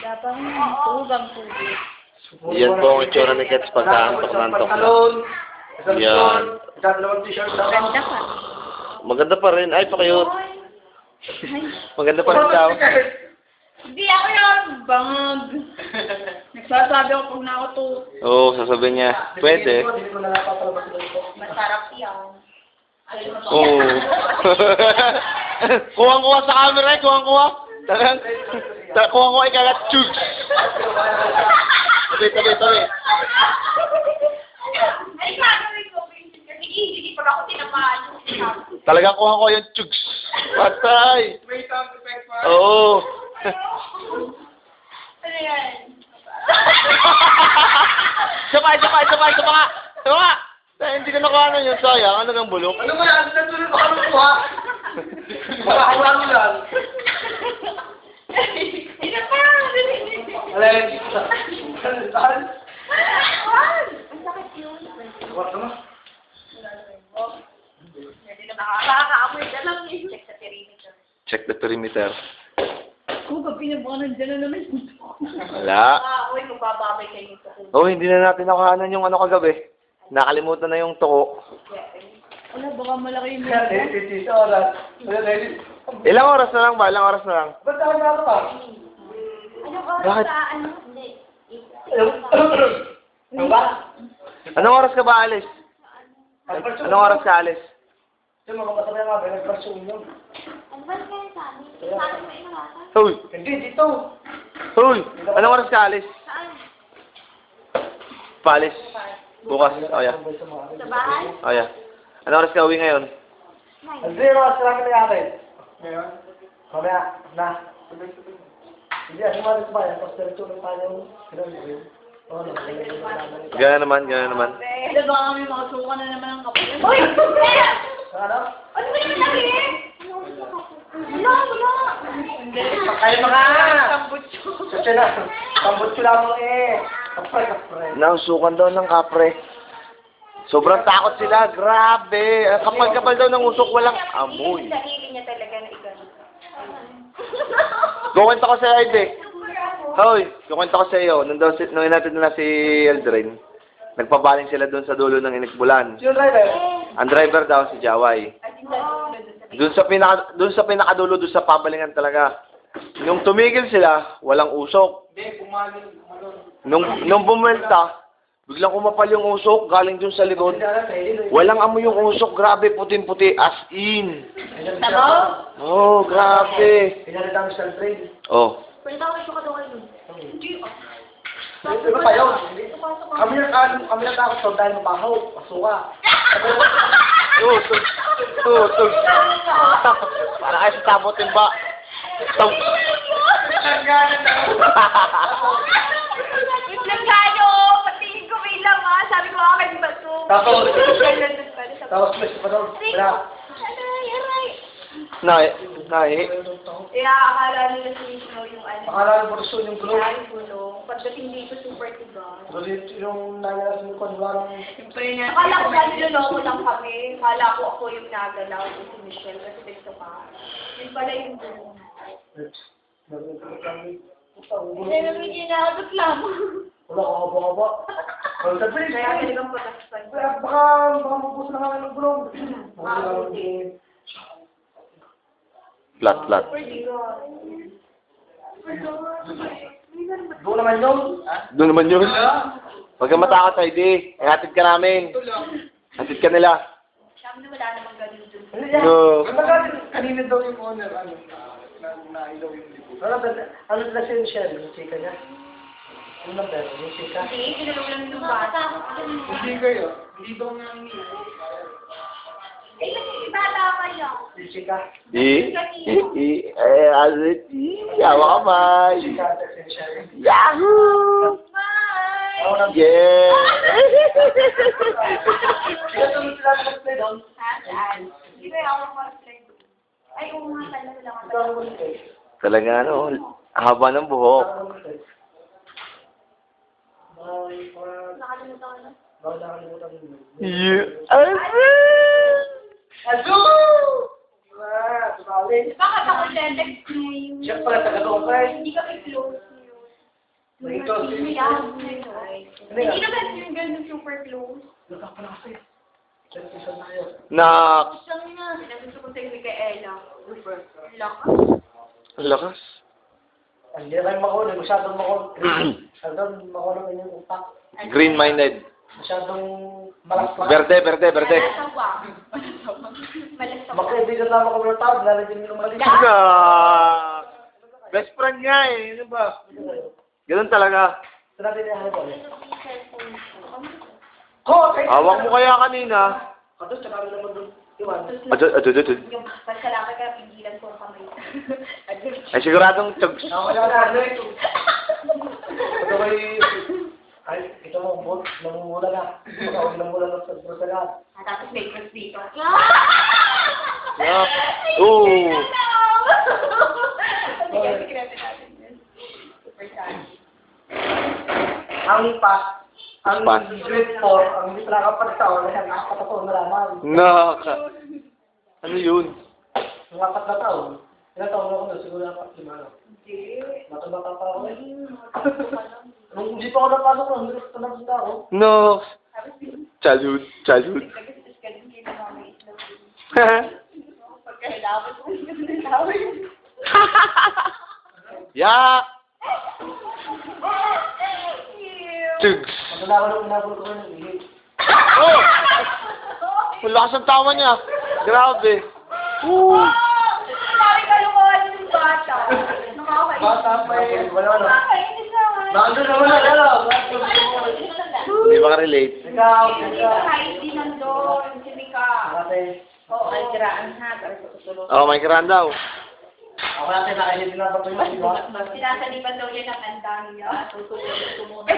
Dapat tugang tubig. Yan po ang itsura ni Kets pagkaantok na antok na. Yan. Ganda ka. Maganda pa rin. Ay, pa-cute. Maganda pa rin daw. Hindi ako yun. Bangag. Nagsasabi ako pag nakauto. Oo, sasabihin niya. Pwede. Masarap yan. Oo. Kuha-kuha sa camera eh. Kuha-kuha. Talagang. Kuha-kuha ikagat. Chugs. Tabi. Ay, gagawin ko. Kasi hindi pag ako tinamaan. Talagang kuha ko yung chugs. Patay. May sound effect pa. Oo. Ano yan? Sabay. Hindi ko nakuha na yun. Sayang. Ano ng bulok? Ano ba yan? Natuloy pa kami po ha? Makahawa mo lang. Ina pa! Alay. Ang sakit yun. What naman? Hindi na nakakaamoy ka lang. Check sa perimeter. Check the perimeter. Kung pinabukanan dyan na naman. Wala. Uy, magbababay kayo sa kubo. Oh, hindi na natin nakuhanan yung ano kagabi. Nakalimutan na yung tuko. Wala, baka malaki yung Kaya, mga. 50 oras. Ilang oras na lang ba? Ilang oras na lang? Ba't ako na pa? Anong oras Bakit? sa ano? Hindi. Ano ba? Anong oras ka ba alis? Anong oras ka alis? Yung mga kasabay nga ba, nag-brasyong yun. Ano ba kayo sa amin? Sa amin may inaratan? Hoy! Hindi, dito. Hoy! Anong oras ka alis? Saan? Paalis. Bukas. Oh, yeah. Sa bahay? Oh, yeah. Anong oras ka uwi ngayon? Ang zero, sila ka nangyari. Ngayon? Mamaya, na. Hindi, ano nga rin ba yan? Tapos diretso ng tayo. Gana naman. Hindi ba kami makasuka na naman ang kapatid? Uy! Kuya! Ano? Ano ba yung lagi? Wala! Hindi. Kaya mga! Tambutso. Kasi na, tambutso lang mo eh. Kapre. Nausukan daw ng kapre. Sobrang takot sila. Grabe. Kapal-kapal daw ng usok. Walang amoy. Dahili niya talaga na ikaw. Kukwento ko sa Ide. Hoy, kukwento ko sa iyo. Nung natin na si Eldrin, nagpabaling sila doon sa dulo ng Inikbulan. Sino driver? Ang driver daw si Jaway. Doon sa pinakadulo, doon sa pabalingan talaga. Nung tumigil sila, walang usok. Hindi, pumaling. Nung bumulta, biglang kumapal yung usok, galing dun sa likod. Walang amoy yung usok, grabe, puting-puti, as in. Tama? Oh, grabe. Pinalitan mo sa train. Oh. Pwede ako ito ka daw kayo. Hindi. Ano pa yun? Kami na takot sa dahil mabahaw. Pasuka. Tutug. Para kayo sa tabotin ba? Wait lang kayo! Patingin ko may lang ha! Sabi ko akin ba ito? Tapos plus pa daw. Wala. Aray! Nai. Kaya akala nila sinisino yung ano. Akala mo gusto yung gulong. Ay, gulong. Pagdating dito, super tigas. Gulit yung nangyari sa kung walang... Akala ko ba niloloko lang kami? Akala ko ako yung nagalaw yung si Michelle kasi gusto ka. Yun pala yung gulong. Hindi naman ginagagot lang. Wala ko haba-haba. Kung sabihin, Kaya talagang pataspan. baka mabus na kami ng gulong. Flat. Super tigas. Doon naman yun. Doon naman yun. Huwag kang matakot sa Ide. Hatid ka namin. Hatid ka nila. Sabi na wala namang ganun dun. No. Kanina daw yung owner, nailaw yung libo. Ano na siya yung shell, yung chika niya? Ano na pero, yung chika? Hindi, sinulong lang yung bata. Hindi kayo, hindi daw nga Eh, kasi bata kayo. yung chika. Yawa kamay. Chika, text yung shell. Yahoo! Bye! Ako na. Yeah! Kaya tulad sila ng play down. Saan? Hindi ba ako mag-play? Ay, oo nga pala. Wala nga Ikaw pala. ang play. Talaga ano, haba ng buhok. Nakalimutan ko na. Bawal nakalimutan mo. Yeah. Azu! Diba? Tumali. Bakit ako text mo yung... Siya pala taga-doon ka eh. Hindi kami close yun. Ito, Hindi naman yung ganun super close. Luka pa na kasi. Television tayo. Nak! Siyang nga. Nagusto ko sa'yo ni Kaela. Lakas. Ang lakas. Hindi na kayo makuha. Masyadong makuha. Masyadong makuha ng inyong utak. Green-minded. Masyadong malas-malas. Verde, verde, verde. Malasawa. Malasawa. Magkaibigan naman kami ng tao. Lalagyan nyo ng mali. Nak! Best friend nga eh. Ano ba? Ganun talaga. Sinabi niya ano po. Ko! Hawak mo kaya kanina. Kato, tsaka naman doon. Iwan. Adun. Yung pasalamat ka, pigilan ko ang kamay. Ay siguradong chugs. Ako kaya na ano eh. Ito kay... Ay, ito mo, bot. Namumula na. Huwag namumula na sa brusalat. Tapos may cross dito. Yeah. Oo. Sige, sikreto natin yun. Super sad. Ang ang Pass. grade 4, ang hindi pa nakapagtaon, ay nakapagtaon na lamang. Naka. Ano yun? Ang 4 na taon. Ilang taon ako na, siguro 4, 5 ano. Hindi. Mataba pa ako eh. Nung hindi pa ako napasok, hindi ko tanong na ako. No. Tapos Childhood. nagkastos ka din kayo ng mga itlog. Pagkahilawin ko, hilawin. Yak! Chugs. Madala ko nung pinabol ko ng ihip. Oh! Ang lakas ang tawa niya. Grabe. Woo! Sabi ka lumawan yung bata. Nakakainis. Bata pa eh. Wala na. Nakakainis naman. Nandun naman na, ano? Hindi makarelate. Ikaw, Hindi ikaw. ka kahit di nandun. Si Mika. Ate, Oo. Ay, kiraan ha. Para sa kusulong. Oh, may kiran daw. ako natin nakainin din natin yung iba. Sinasalipan daw niya ng kanta niya. Tutulong. Eh,